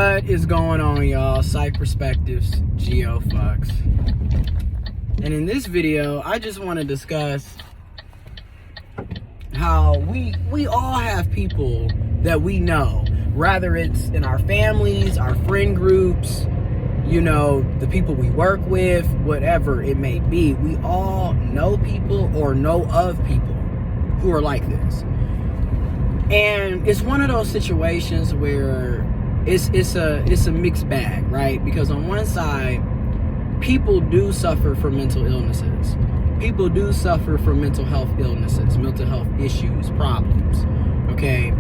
What is going on, y'all? Psych Perspectives, Geo Fox. And in this video, I just want to discuss how we all have people that we know, rather it's in our families, our friend groups, you know, the people we work with, whatever it may be. We all know people or know of people who are like this. And it's one of those situations where it's a mixed bag, right? Because on one side, people do suffer from mental illnesses. People do suffer from mental health illnesses, mental health issues, problems, okay?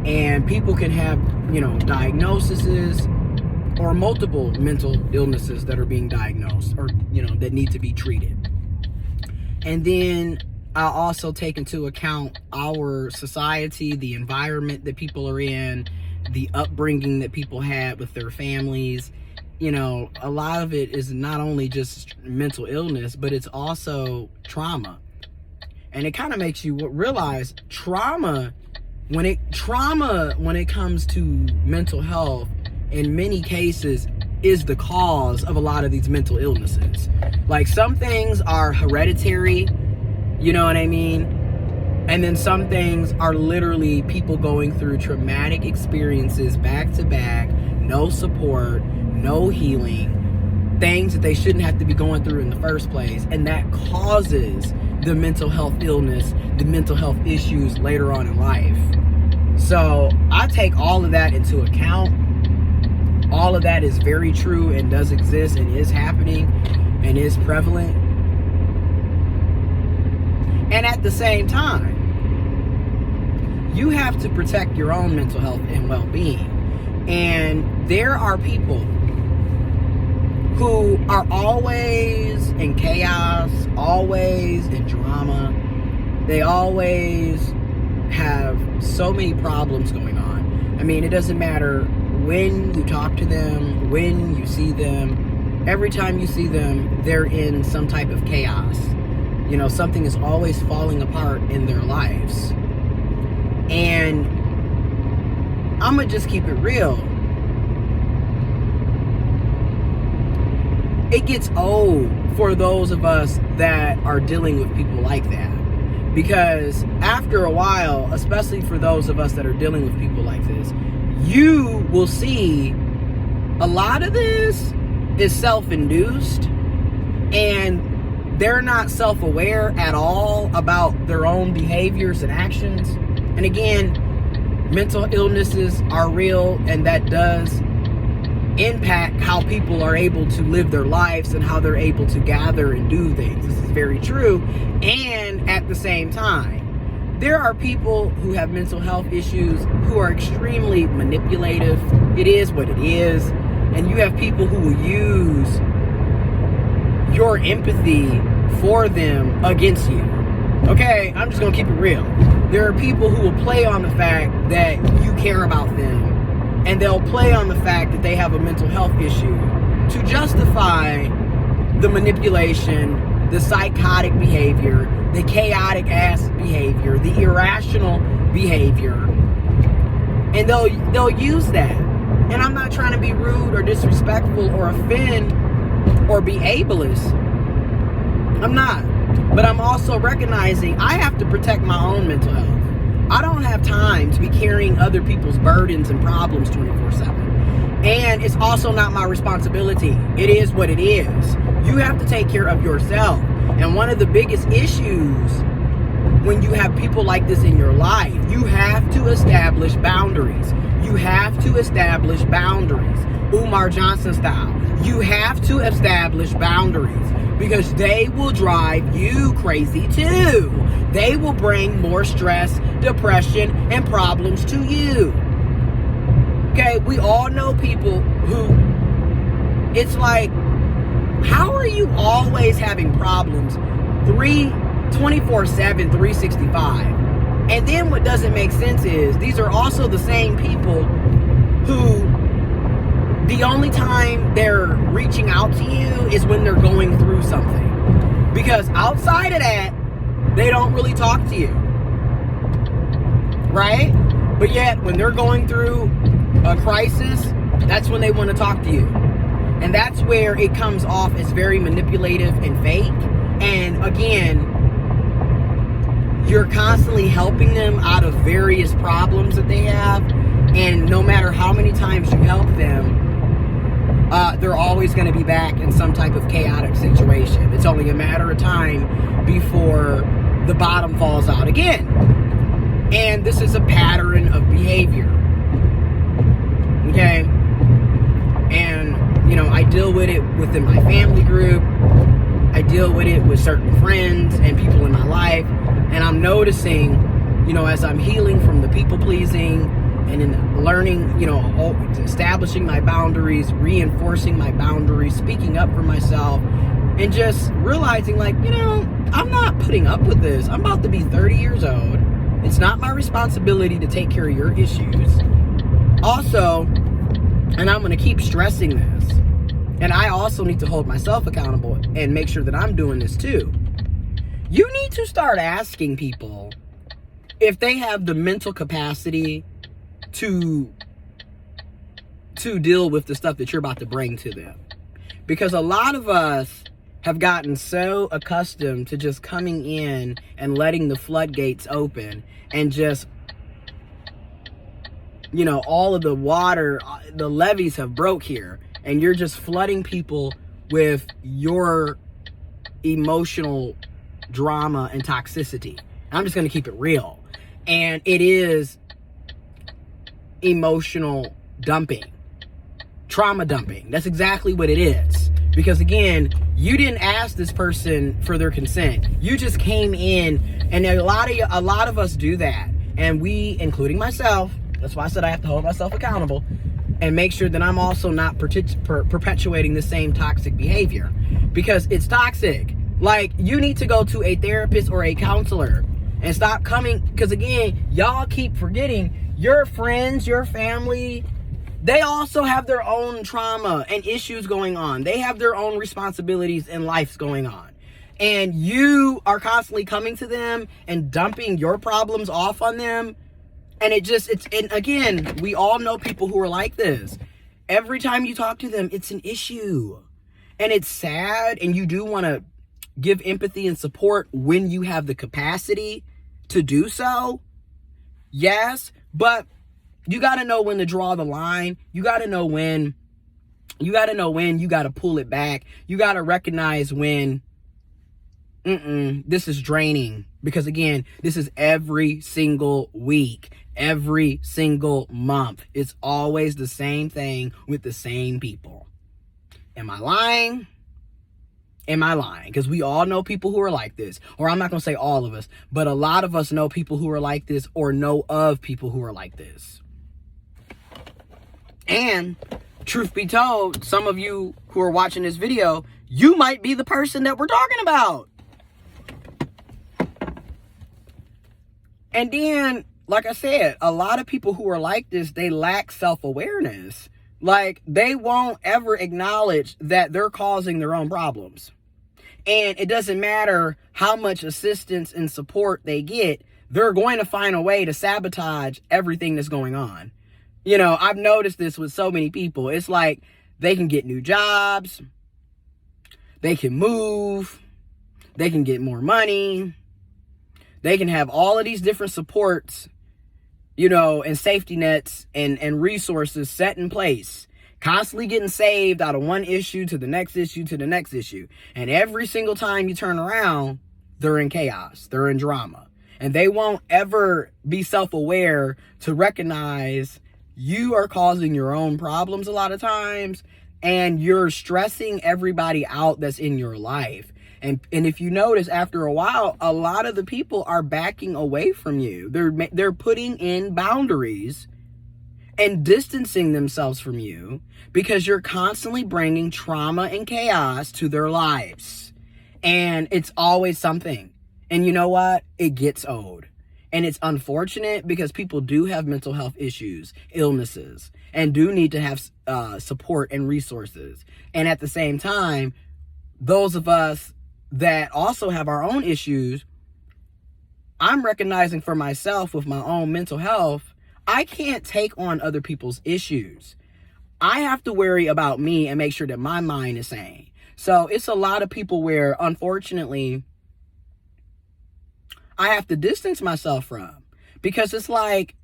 And people can have, you know, diagnoses or multiple mental illnesses that are being diagnosed or, you know, that need to be treated. And then I also take into account our society, the environment that people are in, the upbringing that people had with their families. You know, a lot of it is not only just mental illness, but it's also trauma. And it kind of makes you realize trauma when it comes to mental health, in many cases, is the cause of a lot of these mental illnesses. Like, some things are hereditary, you know what I mean? And then some things are literally people going through traumatic experiences back to back, no support, no healing, things that they shouldn't have to be going through in the first place. And that causes the mental health illness, the mental health issues later on in life. So I take all of that into account. All of that is very true and does exist and is happening and is prevalent. And at the same time, you have to protect your own mental health and well-being. And there are people who are always in chaos, always in drama. They always have so many problems going on. I mean, it doesn't matter when you talk to them, when you see them. Every time you see them, they're in some type of chaos. You know, something is always falling apart in their lives. And I'm gonna just keep it real. It gets old for those of us that are dealing with people like that. Because after a while, especially for those of us that are dealing with people like this, you will see a lot of this is self-induced, and they're not self-aware at all about their own behaviors and actions. And again, mental illnesses are real, and that does impact how people are able to live their lives and how they're able to gather and do things. This is very true. And at the same time, there are people who have mental health issues who are extremely manipulative. It is what it is. And you have people who will use your empathy for them against you. Okay, I'm just gonna keep it real. There are people who will play on the fact that you care about them, and they'll play on the fact that they have a mental health issue to justify the manipulation, the psychotic behavior, the chaotic ass behavior, the irrational behavior. And they'll use that. And I'm not trying to be rude or disrespectful or offend or be ableist. I'm not. But I'm also recognizing I have to protect my own mental health. I don't have time to be carrying other people's burdens and problems 24/7. And it's also not my responsibility. It is what it is. You have to take care of yourself. And one of the biggest issues when you have people like this in your life, you have to establish boundaries. You have to establish boundaries. Umar Johnson style. You have to establish boundaries, because they will drive you crazy too. They will bring more stress, depression, and problems to you. Okay, we all know people who, it's like, how are you always having problems 24/7, 365? And then what doesn't make sense is these are also the same people who the only time they're reaching out to you is when they're going through something. Because outside of that, they don't really talk to you. Right? But yet, when they're going through a crisis, That's when they want to talk to you. And that's where it comes off as very manipulative and fake. And again, you're constantly helping them out of various problems that they have. And no matter how many times you help them, they're always going to be back in some type of chaotic situation. It's only a matter of time before the bottom falls out again. And this is a pattern of behavior. Okay? And, you know, I deal with it within my family group. I deal with it with certain friends and people in my life. And I'm noticing, you know, as I'm healing from the people pleasing and in learning, you know, establishing my boundaries, reinforcing my boundaries, speaking up for myself, and just realizing, like, you know, I'm not putting up with this. I'm about to be 30 years old. It's not my responsibility to take care of your issues. Also, and I'm going to keep stressing this, and I also need to hold myself accountable and make sure that I'm doing this too. You need to start asking people if they have the mental capacity to deal with the stuff that you're about to bring to them. Because a lot of us have gotten so accustomed to just coming in and letting the floodgates open and just, you know, all of the water, the levees have broke here, and you're just flooding people with your emotional drama and toxicity. I'm just going to keep it real. And it is emotional dumping, trauma dumping. That's exactly what it is. Because again, you didn't ask this person for their consent. You just came in, and a lot of us do that. And we, including myself, that's why I said I have to hold myself accountable and make sure that I'm also not perpetuating the same toxic behavior, because it's toxic. Like, you need to go to a therapist or a counselor and stop coming, because again, y'all keep forgetting your friends, your family, they also have their own trauma and issues going on. They have their own responsibilities and lives going on. And you are constantly coming to them and dumping your problems off on them. And and again, we all know people who are like this. Every time you talk to them, it's an issue. And it's sad, and you do want to give empathy and support when you have the capacity to do so. Yes, but you got to know when to draw the line. You got to know when you got to pull it back. You got to recognize when this is draining. Because again, this is every single week, every single month. It's always the same thing with the same people. Am I lying? Am I lying? Because we all know people who are like this. Or I'm not going to say all of us, but a lot of us know people who are like this, or know of people who are like this. And truth be told, some of you who are watching this video, you might be the person that we're talking about. And then, like I said, a lot of people who are like this, they lack self-awareness. Like, they won't ever acknowledge that they're causing their own problems. And it doesn't matter how much assistance and support they get, they're going to find a way to sabotage everything that's going on. You know, I've noticed this with so many people. It's like they can get new jobs, they can move, they can get more money, they can have all of these different supports, you know, and safety nets and resources set in place, constantly getting saved out of one issue to the next issue to the next issue. And every single time you turn around, they're in chaos, they're in drama. And they won't ever be self-aware to recognize you are causing your own problems a lot of times, and you're stressing everybody out that's in your life. And if you notice, after a while, a lot of the people are backing away from you. They're putting in boundaries and distancing themselves from you because you're constantly bringing trauma and chaos to their lives. And it's always something. And you know what? It gets old. And it's unfortunate because people do have mental health issues, illnesses, and do need to have support and resources. And at the same time, those of us that also have our own issues, I'm recognizing for myself with my own mental health, I can't take on other people's issues. I have to worry about me and make sure that my mind is sane. So it's a lot of people where, unfortunately, I have to distance myself from, because it's like,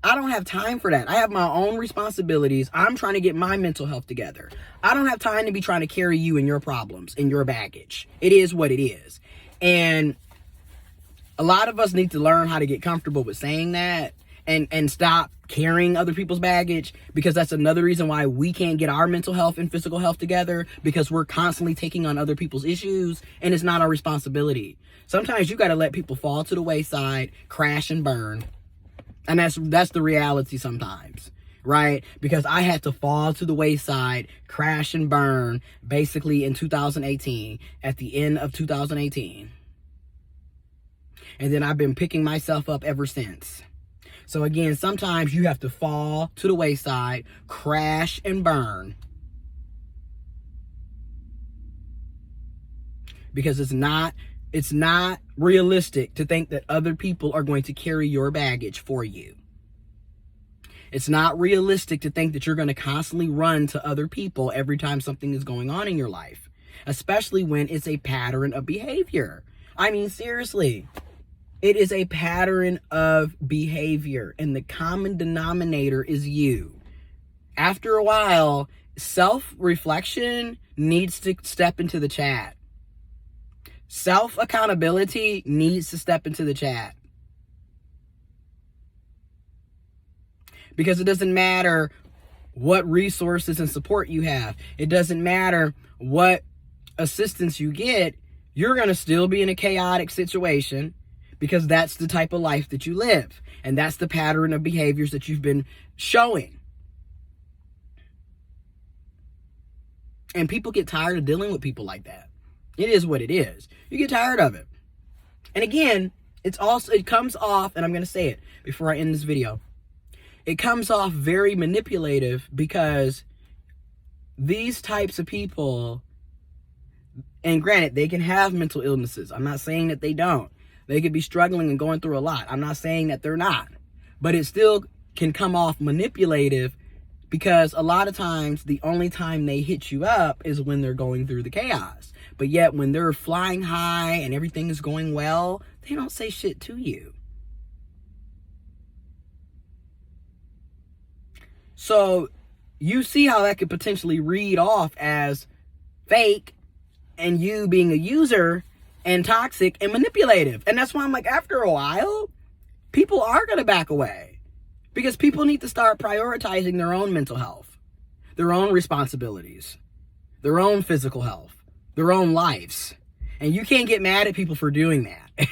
I don't have time for that. I have my own responsibilities. I'm trying to get my mental health together. I don't have time to be trying to carry you and your problems and your baggage. It is what it is. And a lot of us need to learn how to get comfortable with saying that and stop carrying other people's baggage, because that's another reason why we can't get our mental health and physical health together, because we're constantly taking on other people's issues and it's not our responsibility. Sometimes you got to let people fall to the wayside, crash and burn. And that's the reality sometimes, right? Because I had to fall to the wayside, crash and burn, basically in 2018, at the end of 2018. And then I've been picking myself up ever since. So again, sometimes you have to fall to the wayside, crash and burn. Because it's not realistic to think that other people are going to carry your baggage for you. It's not realistic to think that you're going to constantly run to other people every time something is going on in your life, especially when it's a pattern of behavior. I mean, seriously, it is a pattern of behavior, and the common denominator is you. After a while, self-reflection needs to step into the chat. Self-accountability needs to step into the chat. Because it doesn't matter what resources and support you have. It doesn't matter what assistance you get. You're going to still be in a chaotic situation, because that's the type of life that you live. And that's the pattern of behaviors that you've been showing. And people get tired of dealing with people like that. It is what it is. You get tired of it. And again, it comes off, and I'm going to say it before I end this video. It comes off very manipulative, because these types of people, and granted, they can have mental illnesses. I'm not saying that they don't. They could be struggling and going through a lot. I'm not saying that they're not. But it still can come off manipulative, because a lot of times the only time they hit you up is when they're going through the chaos. But yet when they're flying high and everything is going well, they don't say shit to you. So you see how that could potentially read off as fake, and you being a user and toxic and manipulative. And that's why I'm like, after a while, people are going to back away, because people need to start prioritizing their own mental health, their own responsibilities, their own physical health, their own lives. And you can't get mad at people for doing that.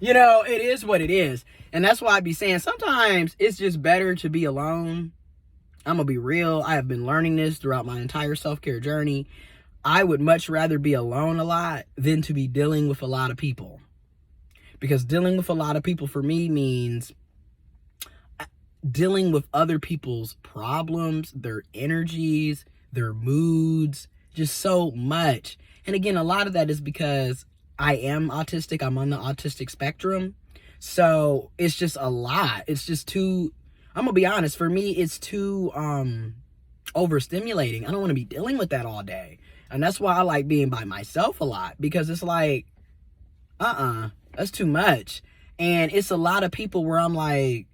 You know, it is what it is. And that's why I be saying sometimes it's just better to be alone. I'm going to be real. I have been learning this throughout my entire self-care journey. I would much rather be alone a lot than to be dealing with a lot of people. Because dealing with a lot of people for me means dealing with other people's problems, their energies, their moods, just so much. And again, a lot of that is because I am autistic. I'm on the autistic spectrum. So it's just a lot. It's just too, I'm going to be honest, for me, it's too overstimulating. I don't want to be dealing with that all day. And that's why I like being by myself a lot, because it's like, that's too much. And it's a lot of people where I'm like,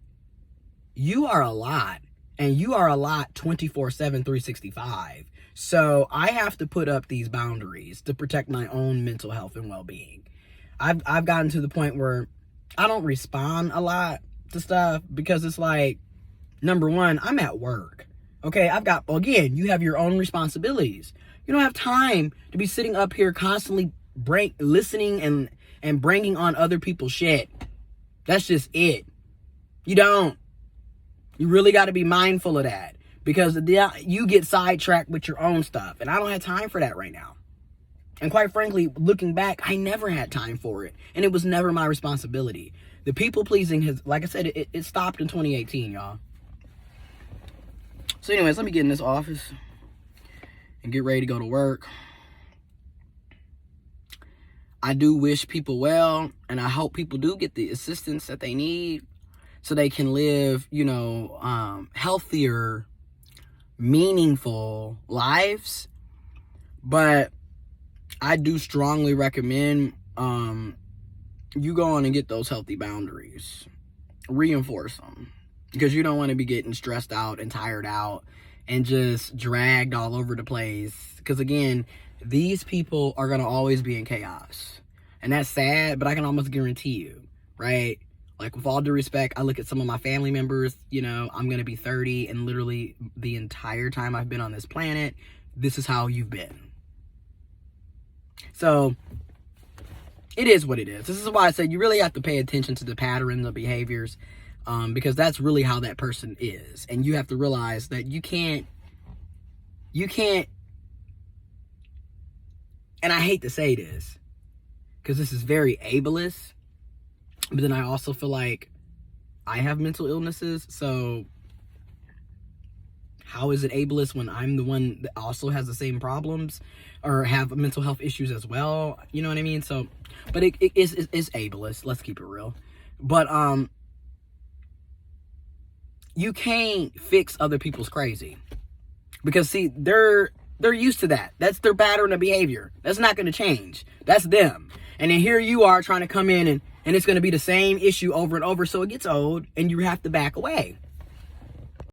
you are a lot, and you are a lot 24/7, 365. So I have to put up these boundaries to protect my own mental health and well-being. I've gotten to the point where I don't respond a lot to stuff, because it's like, number one, I'm at work. Okay, again, you have your own responsibilities. You don't have time to be sitting up here constantly listening and bringing on other people's shit. That's just it. You don't. You really got to be mindful of that, because you get sidetracked with your own stuff. And I don't have time for that right now. And quite frankly, looking back, I never had time for it. And it was never my responsibility. The people pleasing has, like I said, it stopped in 2018, y'all. So anyways, let me get in this office and get ready to go to work. I do wish people well, and I hope people do get the assistance that they need so they can live, healthier meaningful lives. But I do strongly recommend you go on and get those healthy boundaries. Reinforce them. Because you don't want to be getting stressed out and tired out and just dragged all over the place. Because again, these people are going to always be in chaos. And that's sad, but I can almost guarantee you, right? Like, with all due respect, I look at some of my family members, you know, I'm going to be 30, and literally the entire time I've been on this planet, this is how you've been. So, it is what it is. This is why I said you really have to pay attention to the patterns of behaviors, because that's really how that person is. And you have to realize that you can't, and I hate to say this, because this is very ableist, but then I also feel like I have mental illnesses, so how is it ableist when I'm the one that also has the same problems or have mental health issues as well? You know what I mean? So, but it is ableist. Let's keep it real. But you can't fix other people's crazy, because see, they're used to that. That's their pattern of behavior. That's not going to change. That's them. And then here you are trying to come in and it's going to be the same issue over and over. So it gets old and you have to back away.